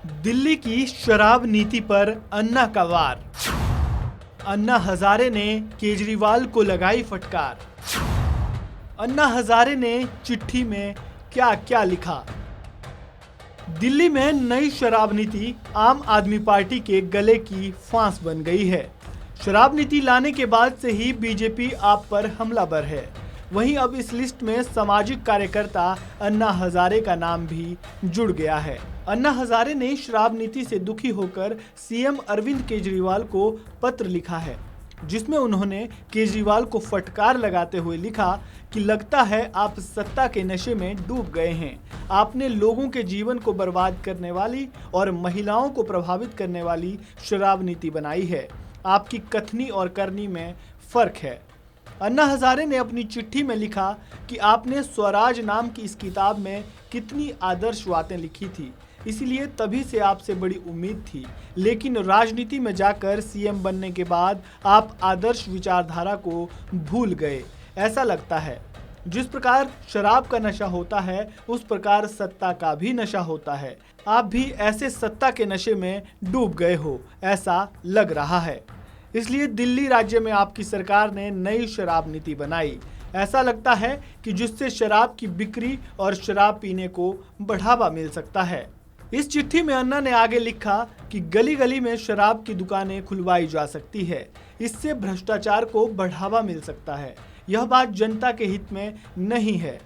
दिल्ली की शराब नीति पर अन्ना का वार। अन्ना हजारे ने केजरीवाल को लगाई फटकार। अन्ना हजारे ने चिट्ठी में क्या क्या लिखा। दिल्ली में नई शराब नीति आम आदमी पार्टी के गले की फांस बन गई है। शराब नीति लाने के बाद से ही बीजेपी आप पर हमलावर है। वहीं अब इस लिस्ट में सामाजिक कार्यकर्ता अन्ना हजारे का नाम भी जुड़ गया है। अन्ना हजारे ने शराब नीति से दुखी होकर सीएम अरविंद केजरीवाल को पत्र लिखा है, जिसमें उन्होंने केजरीवाल को फटकार लगाते हुए लिखा कि लगता है आप सत्ता के नशे में डूब गए हैं। आपने लोगों के जीवन को बर्बाद करने वाली और महिलाओं को प्रभावित करने वाली शराब नीति बनाई है। आपकी कथनी और करनी में फर्क है। अन्ना हजारे ने अपनी चिट्ठी में लिखा कि आपने स्वराज नाम की इस किताब में कितनी आदर्श बातें लिखी थी, इसलिए तभी से आपसे बड़ी उम्मीद थी, लेकिन राजनीति में जाकर सीएम बनने के बाद आप आदर्श विचारधारा को भूल गए। ऐसा लगता है जिस प्रकार शराब का नशा होता है उस प्रकार सत्ता का भी नशा होता है। आप भी ऐसे सत्ता के नशे में डूब गए हो, ऐसा लग रहा है। इसलिए दिल्ली राज्य में आपकी सरकार ने नई शराब नीति बनाई। ऐसा लगता है कि जिससे शराब की बिक्री और शराब पीने को बढ़ावा मिल सकता है। इस चिट्ठी में अन्ना ने आगे लिखा कि गली गली में शराब की दुकानें खुलवाई जा सकती है, इससे भ्रष्टाचार को बढ़ावा मिल सकता है। यह बात जनता के हित में नहीं है।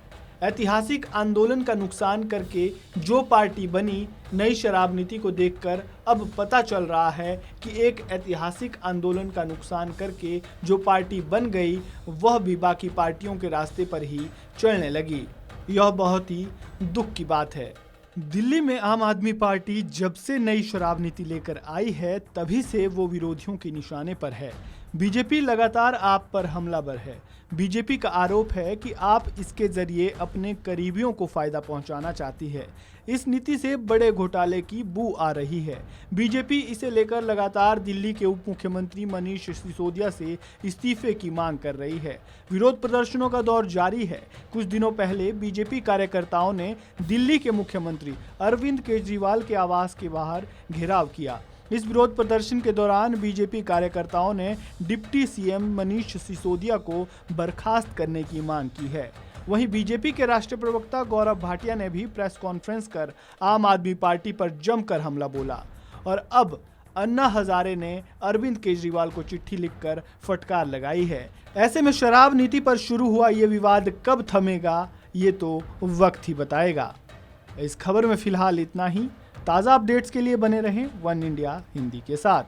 ऐतिहासिक आंदोलन का नुकसान करके जो पार्टी बनी, नई शराब नीति को देखकर अब पता चल रहा है कि एक ऐतिहासिक आंदोलन का नुकसान करके जो पार्टी बन गई वह भी बाकी पार्टियों के रास्ते पर ही चलने लगी। यह बहुत ही दुख की बात है। दिल्ली में आम आदमी पार्टी जब से नई शराब नीति लेकर आई है तभी से वो विरोधियों के निशाने पर है। बीजेपी लगातार आप पर हमलावर है। बीजेपी का आरोप है कि आप इसके जरिए अपने करीबियों को फायदा पहुंचाना चाहती है। इस नीति से बड़े घोटाले की बू आ रही है। बीजेपी इसे लेकर लगातार दिल्ली के उप मुख्यमंत्री मनीष सिसोदिया से इस्तीफे की मांग कर रही है। विरोध प्रदर्शनों का दौर जारी है। कुछ दिनों पहले बीजेपी कार्यकर्ताओं ने दिल्ली के मुख्यमंत्री अरविंद केजरीवाल के आवास के बाहर घेराव किया। इस विरोध प्रदर्शन के दौरान बीजेपी कार्यकर्ताओं ने डिप्टी सीएम मनीष सिसोदिया को बर्खास्त करने की मांग की है। वहीं बीजेपी के राष्ट्रीय प्रवक्ता गौरव भाटिया ने भी प्रेस कॉन्फ्रेंस कर आम आदमी पार्टी पर जमकर हमला बोला और अब अन्ना हजारे ने अरविंद केजरीवाल को चिट्ठी लिखकर फटकार लगाई है। ऐसे में शराब नीति पर शुरू हुआ ये विवाद कब थमेगा, ये तो वक्त ही बताएगा। इस खबर में फिलहाल इतना ही। ताज़ा अपडेट्स के लिए बने रहें वन इंडिया हिंदी के साथ।